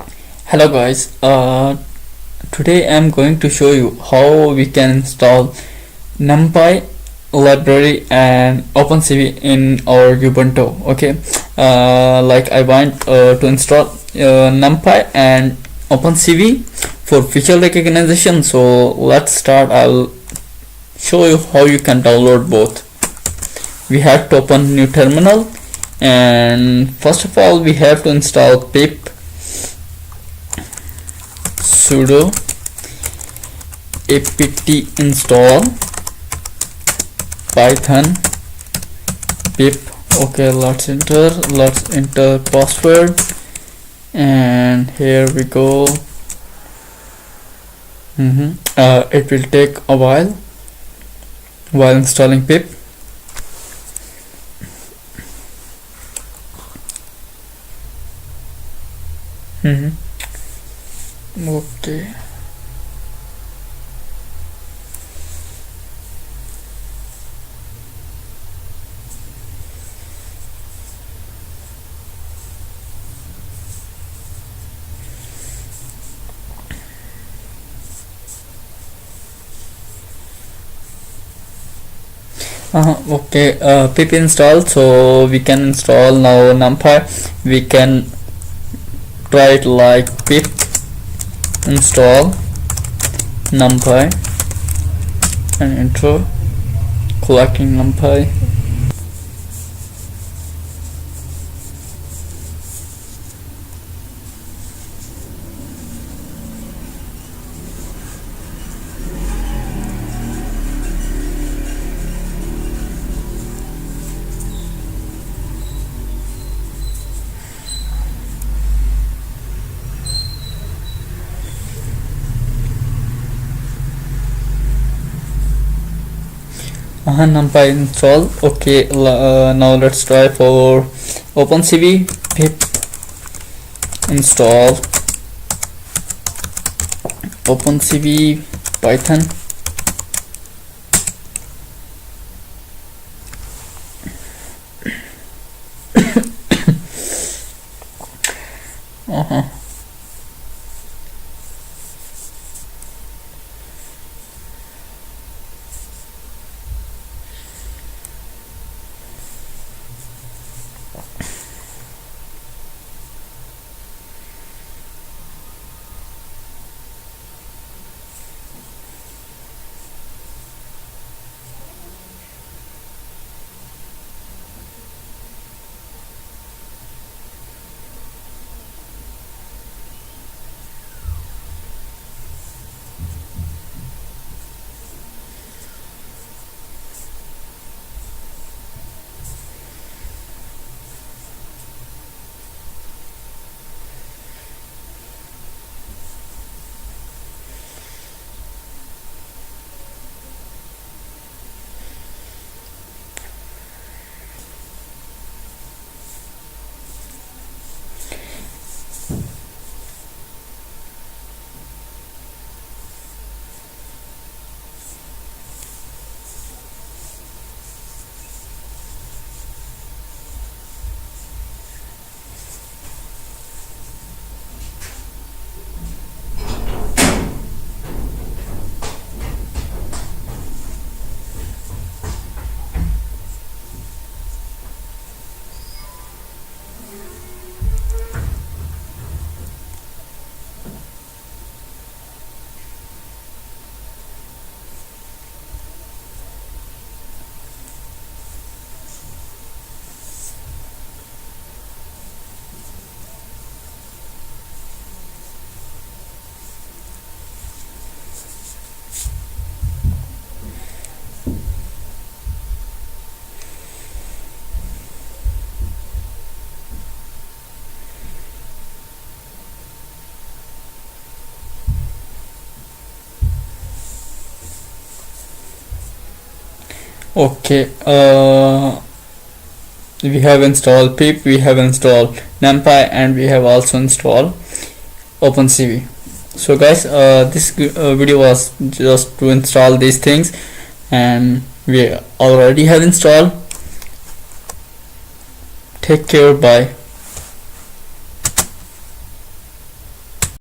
Hello guys, today I'm going to show you how we can install NumPy library and OpenCV in our Ubuntu. Okay, like I want to install NumPy and OpenCV for facial recognition. So let's start. I'll show you how you can download both. We have to open new terminal, and first of all we have to install PIP sudo apt install python pip. Okay, let's enter password, and here we go. It will take a while installing pip. Okay, pip installed, so we can install now NumPy. We can try it like pip install NumPy and enter, collecting NumPy. NumPy install. Okay, now let's try for OpenCV. Pip install OpenCV Python. Okay, we have installed pip, we have installed NumPy, and we have also installed OpenCV. So guys, this video was just to install these things, and we already have installed. Take care, bye.